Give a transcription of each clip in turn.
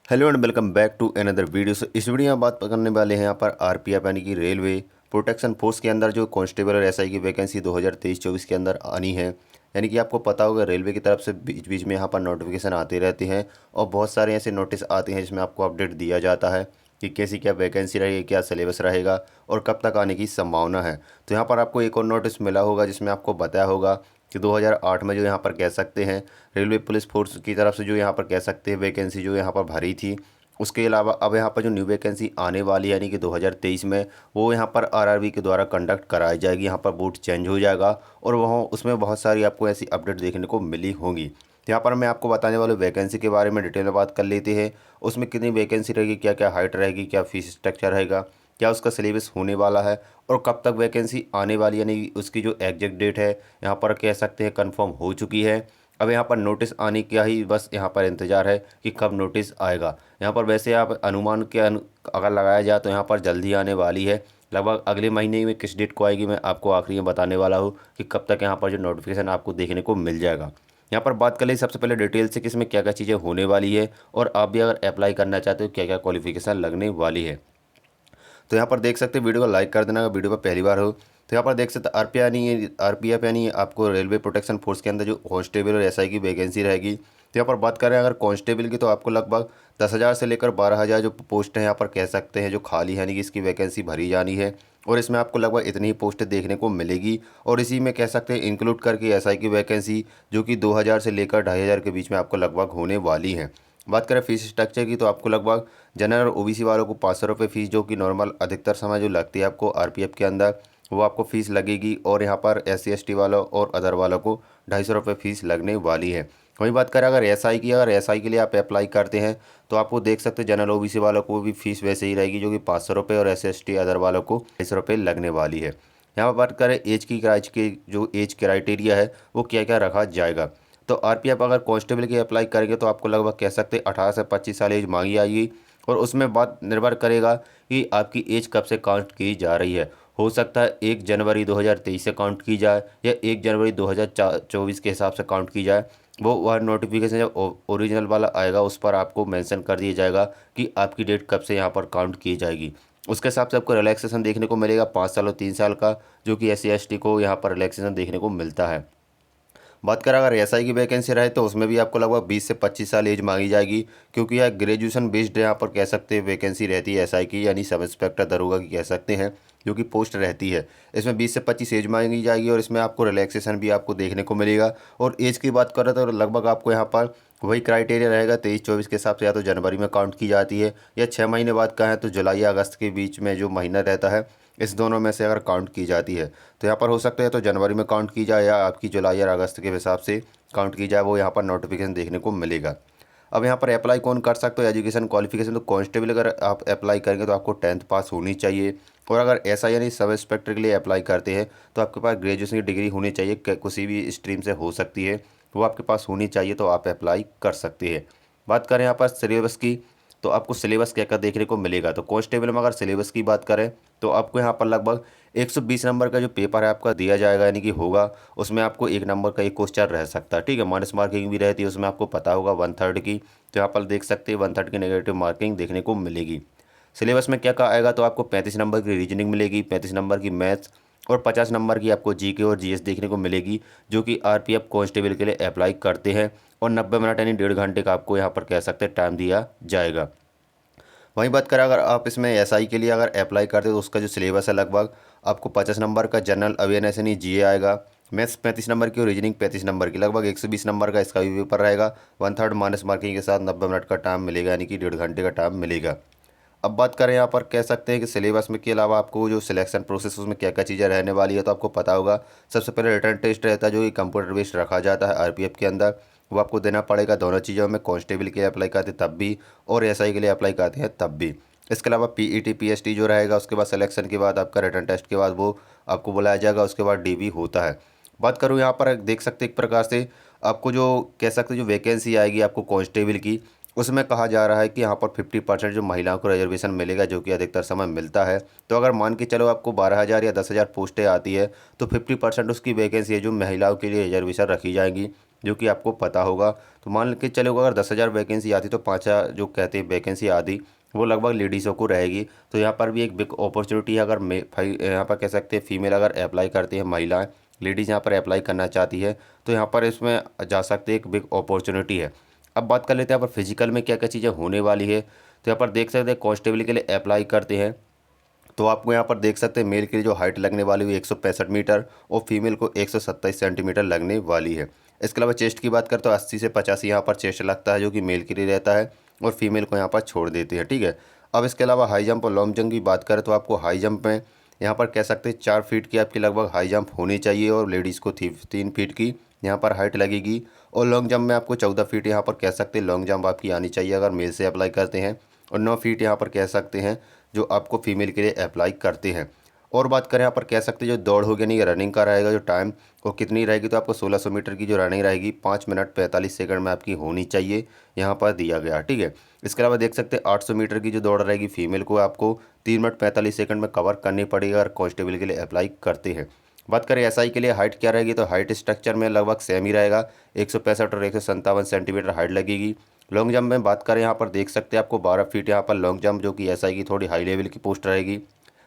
Hello and welcome back to another video. इस video में बात करने वाले हैं यहाँ पर आरपीएफ यानी कि रेलवे प्रोटेक्शन फोर्स के अंदर जो कांस्टेबल और एसआई की वैकेंसी 2023-24 के अंदर आनी है। यानी कि आपको पता होगा रेलवे की तरफ से बीच बीच में यहाँ पर नोटिफिकेशन आते रहते हैं और बहुत सारे ऐसे नोटिस आते हैं जिसमें आपको अपडेट दिया जाता है कि कैसी क्या वैकेंसी रहेगी, क्या सिलेबस रहेगा और कब तक आने की संभावना है। तो यहाँ पर आपको एक और नोटिस मिला होगा जिसमें आपको बताया होगा कि 2008 में जो यहाँ पर कह सकते हैं रेलवे पुलिस फोर्स की तरफ से जो यहाँ पर कह सकते हैं वैकेंसी जो यहाँ पर भरी थी, उसके अलावा अब यहाँ पर जो न्यू वैकेंसी आने वाली है यानी कि 2023 में वो यहाँ पर आरआरबी के द्वारा कंडक्ट कराई जाएगी। यहाँ पर बोर्ड चेंज हो जाएगा और वहाँ उसमें बहुत सारी आपको ऐसी अपडेट देखने को मिली होंगी। तो यहाँ पर मैं आपको बताने वाले वैकेंसी के बारे में डिटेल में बात कर लेते हैं। उसमें कितनी वैकेंसी रहेगी, क्या क्या हाइट रहेगी, क्या फीस स्ट्रक्चर रहेगा, क्या उसका सिलेबस होने वाला है और कब तक वैकेंसी आने वाली यानी उसकी जो एग्जैक्ट डेट है यहाँ पर कह सकते हैं कंफर्म हो चुकी है। अब यहाँ पर नोटिस आने का ही बस यहाँ पर इंतज़ार है कि कब नोटिस आएगा। यहाँ पर वैसे आप अनुमान के अगर लगाया जाए तो यहाँ पर जल्दी आने वाली है। लगभग अगले महीने में किस डेट को आएगी मैं आपको आखिरी में बताने वाला हूँ कि कब तक यहाँ पर जो नोटिफिकेशन आपको देखने को मिल जाएगा। यहाँ पर बात कर ले सबसे पहले डिटेल से कि इसमें क्या क्या चीज़ें होने वाली है और आप भी अगर अप्लाई करना चाहते हो क्या क्या क्वालिफिकेशन लगने वाली है। तो यहाँ पर देख सकते हैं, वीडियो को लाइक कर देना अगर वीडियो पर पहली बार हो। तो यहाँ पर देख सकते हैं आरपीएफ यानी आपको रेलवे प्रोटेक्शन फोर्स के अंदर जो कांस्टेबल और एसआई की वैकेंसी रहेगी। तो यहाँ पर बात करें अगर कांस्टेबल की तो आपको लगभग 10,000 से लेकर 12,000 जो पोस्ट हैं यहाँ पर कह सकते हैं जो खाली है यानी कि इसकी वैकेंसी भरी जानी है और इसमें आपको लगभग इतनी ही पोस्ट देखने को मिलेगी। और इसी में कह सकते हैं इंक्लूड करके एसआई की वैकेंसी जो कि 2,000 से लेकर 2,500 के बीच में आपको लगभग होने वाली है। बात करें फीस स्ट्रक्चर की तो आपको लगभग जनरल और ओबीसी वालों को 500 रुपये फ़ीस जो कि नॉर्मल अधिकतर समय जो लगती है आपको आरपीएफ के अंदर वो आपको फ़ीस लगेगी। और यहाँ पर एससी एसटी वालों और अदर वालों को 250 रुपये फ़ीस लगने वाली है। वही बात करें अगर एसआई की, अगर एसआई के लिए आप अप्लाई करते हैं तो आपको देख सकते हैं जनरल ओबीसी वालों को भी फ़ीस वैसे ही रहेगी जो कि 500 रुपये और एससी एसटी अदर वालों को 250 रुपये लगने वाली है। यहाँ पर बात करें एज की जो एज क्राइटेरिया है वो क्या क्या रखा जाएगा। तो आरपीएफ अगर कांस्टेबल की अप्लाई करेंगे तो आपको लगभग कह सकते हैं 18 से 25 साल एज मांगी आएगी और उसमें बात निर्भर करेगा कि आपकी एज कब से काउंट की जा रही है। हो सकता है 1 जनवरी 2023 से काउंट की जाए या 1 जनवरी 2024 के हिसाब से काउंट की जाए। वो वह नोटिफिकेशन जब ओरिजिनल वाला आएगा उस पर आपको मेंशन कर दिया जाएगा कि आपकी डेट कब से यहाँ पर काउंट की जाएगी। उसके हिसाब से आपको रिलैक्सेशन देखने को मिलेगा 5 साल और 3 साल का, जो कि एससी एसटी को यहाँ पर रिलैक्सेशन देखने को मिलता है। बात करें अगर एसआई की वैकेंसी रहे तो उसमें भी आपको लगभग 20 से 25 साल एज मांगी जाएगी क्योंकि यह ग्रेजुएशन बेस्ड यहाँ पर कह सकते हैं वैकेंसी रहती है एसआई की यानी सब इंस्पेक्टर दरोगा की कह सकते हैं जो कि पोस्ट रहती है। इसमें 20 से 25 एज मांगी जाएगी और इसमें आपको रिलैक्सेशन भी आपको देखने को मिलेगा। और एज की बात करें तो लगभग आपको यहाँ पर वही क्राइटेरिया रहेगा 23-24 के हिसाब से, या तो जनवरी में काउंट की जाती है या 6 महीने बाद कहें तो जुलाई या अगस्त के बीच में जो महीना रहता है इस दोनों में से अगर काउंट की जाती है तो यहाँ पर हो सकता है तो जनवरी में काउंट की जाए या आपकी जुलाई या अगस्त के हिसाब से काउंट की जाए, वो यहाँ पर नोटिफिकेशन देखने को मिलेगा। अब यहाँ पर अप्लाई कौन कर सकते हो, एजुकेशन क्वालिफिकेशन तो कांस्टेबल अगर आप अप्लाई करेंगे तो आपको 10th पास होनी चाहिए। और अगर ऐसा यानी सब इंस्पेक्टर के लिए अप्लाई करते हैं तो आपके पास ग्रेजुएशन की डिग्री होनी चाहिए, किसी भी स्ट्रीम से हो सकती है, वो आपके पास होनी चाहिए तो आप अप्लाई कर सकते हैं। बात करें यहाँ पर सिलेबस की तो आपको सिलेबस क्या क्या देखने को मिलेगा। तो कांस्टेबल में अगर सिलेबस की बात करें तो आपको यहाँ पर लगभग 120 नंबर का जो पेपर है आपका दिया जाएगा यानी कि होगा। उसमें आपको 1 नंबर का एक क्वेश्चन रह सकता है, ठीक है। माइनस मार्किंग भी रहती है उसमें, आपको पता होगा 1/3 की। तो यहाँ पर देख सकते हैं 1/3 की नेगेटिव मार्किंग देखने को मिलेगी। सिलेबस में क्या क्या आएगा तो आपको 35 नंबर की रीजनिंग मिलेगी, 35 नंबर की मैथ्स और 50 नंबर की आपको जीके और जीएस देखने को मिलेगी जो कि आरपीएफ कांस्टेबल के लिए अप्लाई करते हैं। और 90 मिनट यानी 1.5 घंटे का आपको यहाँ पर कह सकते हैं टाइम दिया जाएगा। वहीं बात करें अगर आप इसमें एसआई के लिए अगर अप्लाई करते हो तो उसका जो सिलेबस है लगभग आपको 50 नंबर का जनरल अवेयरनेस यानी जीए आएगा, मैथ्स 35 नंबर की और रीजनिंग 35 नंबर की, लगभग 120 नंबर का इसका भी पेपर रहेगा। 1/3 माइनस मार्किंग के साथ 90 मिनट का टाइम मिलेगा यानी कि 1.5 घंटे का टाइम मिलेगा। अब बात करें यहाँ पर कह सकते हैं कि सिलेबस में के अलावा आपको जो सिलेक्शन प्रोसेस उसमें क्या क्या चीज़ें रहने वाली है तो आपको पता होगा। सबसे पहले रिटर्न टेस्ट रहता है जो कि कंप्यूटर बेस्ड रखा जाता है आरपीएफ के अंदर, वो आपको देना पड़ेगा। दोनों चीज़ों में कांस्टेबल के लिए अप्लाई करते तब भी और एसआई के लिए अप्लाई करते हैं तब भी। इसके अलावा पीईटी पीएसटी जो रहेगा उसके बाद सिलेक्शन के बाद आपका रिटर्न टेस्ट के बाद वो आपको बुलाया जाएगा, उसके बाद डीबी होता है। बात करूँ यहाँ पर देख सकते एक प्रकार से आपको जो कह सकते जो वैकेंसी आएगी आपको कांस्टेबल की, उसमें कहा जा रहा है कि यहाँ पर 50% जो महिलाओं को रिजर्वेशन मिलेगा जो कि अधिकतर समय मिलता है। तो अगर मान के चलो आपको 12,000 या 10,000 पोस्टें आती है तो 50% उसकी वैकेंसी है जो महिलाओं के लिए रिजर्वेशन रखी जाएंगी। जो कि आपको पता होगा। तो मान के चलो अगर 10,000 वैकेंसी आती तो 5,000 जो कहते हैं वैकेंसी आधी वो लगभग लेडीज़ों को रहेगी। तो यहाँ पर भी एक बिग अपॉर्चुनिटी है। अगर यहाँ पर कह सकते हैं फीमेल अगर अप्लाई करती है, महिलाएं लेडीज़ यहाँ पर अप्लाई करना चाहती है तो यहाँ पर इसमें जा सकते एक बिग अपॉर्चुनिटी है। अब बात कर लेते हैं यहाँ पर फिजिकल में क्या क्या चीज़ें होने वाली है। तो यहाँ पर देख सकते हैं कांस्टेबल के लिए अप्लाई करते हैं तो आपको यहाँ पर देख सकते हैं मेल के लिए जो हाइट लगने वाली है 165 मीटर और फीमेल को 127 सेंटीमीटर लगने वाली है। इसके अलावा चेस्ट की बात करें तो 80 से 85 यहाँ पर चेस्ट लगता है, जो कि मेल के लिए रहता है और फीमेल को यहाँ पर छोड़ देते हैं। ठीक है। अब इसके अलावा हाई जंप और लॉन्ग जंप की बात करें तो आपको हाई जंप में यहाँ पर कह सकते हैं 4 फीट की आपकी लगभग हाई जंप होनी चाहिए और लेडीज़ को 3 फीट की यहाँ पर हाइट लगेगी। और लॉन्ग जंप में आपको 14 फीट यहाँ पर कह सकते हैं लॉन्ग जंप आपकी आनी चाहिए अगर मेल से अप्लाई करते हैं, और 9 फीट यहाँ पर कह सकते हैं जो आपको फीमेल के लिए अप्लाई करते हैं। और बात करें यहाँ पर कह सकते हैं जो दौड़ होगी यानी रनिंग का रहेगा जो टाइम वो कितनी रहेगी, तो आपको 1600 मीटर की जो रनिंग रहेगी 5 मिनट 45 सेकंड में आपकी होनी चाहिए, यहाँ पर दिया गया। ठीक है। इसके अलावा देख सकते हैं 800 मीटर की जो दौड़ रहेगी फीमेल को आपको 3 मिनट 45 सेकंड में कवर करनी पड़ेगी अगर कांस्टेबल के लिए अप्लाई करते हैं। बात करें एसआई के लिए हाइट क्या रहेगी, तो हाइट स्ट्रक्चर में लगभग सेम ही रहेगा, 165 और 157 सेंटीमीटर हाइट लगेगी। लॉन्ग जंप में बात करें यहाँ पर देख सकते हैं आपको 12 फीट यहाँ पर लॉन्ग जंप, जो कि एसआई की थोड़ी हाई लेवल की पोस्ट रहेगी,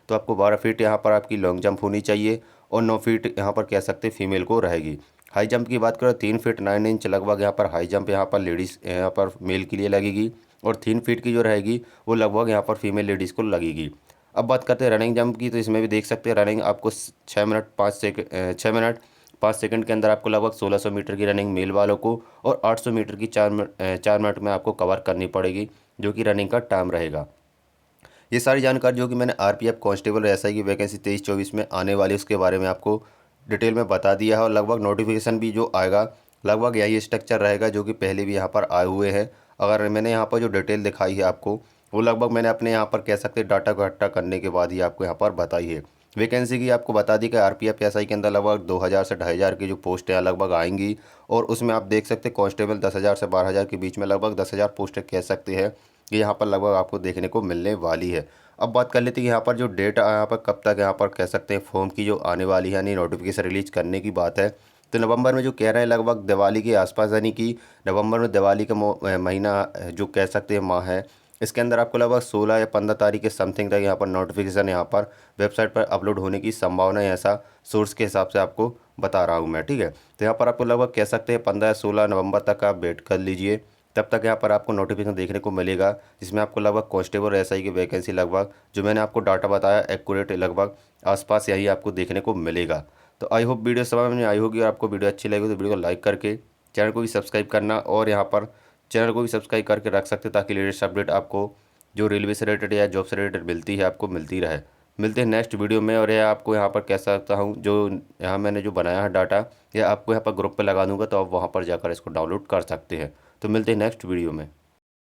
तो आपको 12 फीट यहाँ पर आपकी लॉन्ग जंप होनी चाहिए और 9 फीट यहाँ पर कह सकते हैं फीमेल को रहेगी। हाई जंप की बात करें 3 फीट 9 इंच लगभग यहाँ पर हाई जंप यहाँ पर लेडीज़ यहाँ पर मेल के लिए लगेगी और 3 फीट की जो रहेगी वो लगभग यहाँ पर फीमेल लेडीज़ को लगेगी। अब बात करते हैं रनिंग जंप की, तो इसमें भी देख सकते हैं रनिंग आपको 6 मिनट 5 सेकंड के अंदर आपको लगभग 1600 मीटर की रनिंग मेल वालों को और 800 मीटर की 4 मिनट में आपको कवर करनी पड़ेगी, जो कि रनिंग का टाइम रहेगा। ये सारी जानकारी जो कि मैंने आरपीएफ कांस्टेबल और एसआई की वैकेंसी 23-24 में आने वाली उसके बारे में आपको डिटेल में बता दिया है। और लगभग नोटिफिकेशन भी जो आएगा लगभग यही स्ट्रक्चर रहेगा जो कि पहले भी यहाँ पर आए हुए हैं। अगर मैंने यहाँ पर जो डिटेल दिखाई है आपको वो लगभग मैंने अपने यहाँ पर कह सकते डाटा इकट्ठा करने के बाद ही आपको यहाँ पर बताई है। वैकेंसी की आपको बता दी कि आरपीएफ एसआई के अंदर लगभग 2000 से 2500 की जो पोस्ट है लगभग आएंगी और उसमें आप देख सकते कांस्टेबल 10,000 से 12,000 के बीच में लगभग 10,000 पोस्टें कह सकते हैं कि यहाँ पर लगभग आपको देखने को मिलने वाली है। अब बात कर लेते हैं यहाँ पर जो डेट यहाँ पर कब तक यहाँ पर कह सकते हैं फॉर्म की जो आने वाली है यानी नोटिफिकेशन रिलीज करने की बात है। तो नवंबर में जो कह रहे हैं लगभग दिवाली के आसपास, यानी कि नवंबर में दिवाली का महीना जो कह सकते हैं माह है, इसके अंदर आपको लगभग 16 या 15 तारीख के समथिंग तक यहाँ पर नोटिफिकेशन यहाँ पर वेबसाइट पर अपलोड होने की संभावना है, ऐसा सोर्स के हिसाब से आपको बता रहा हूँ मैं। ठीक है। तो यहाँ पर आपको लगभग कह सकते हैं 15 या 16 नवंबर तक आप वेट कर लीजिए, तब तक यहाँ पर आपको नोटिफिकेशन देखने को मिलेगा जिसमें आपको लगभग कांस्टेबल और एसआई की वैकेंसी लगभग जो मैंने आपको डाटा बताया एक्यूरेट लगभग आसपास यही आपको देखने को मिलेगा। तो आई होप वीडियो समझ में आई होगी और आपको वीडियो अच्छी लगी तो वीडियो को लाइक करके चैनल को भी सब्सक्राइब करना और यहाँ पर चैनल को भी सब्सक्राइब करके रख सकते ताकि लेटेस्ट अपडेट आपको जो रेलवे से रिलेटेड या जॉब से रिलेटेड मिलती है आपको मिलती रहे। मिलते हैं नेक्स्ट वीडियो में। और यह आपको यहाँ पर कह सकता हूँ जो यहाँ मैंने जो बनाया है डाटा यह आपको यहाँ पर ग्रुप पे लगा दूँगा, तो आप वहाँ पर जाकर इसको डाउनलोड कर सकते हैं। तो मिलते हैं नेक्स्ट वीडियो में।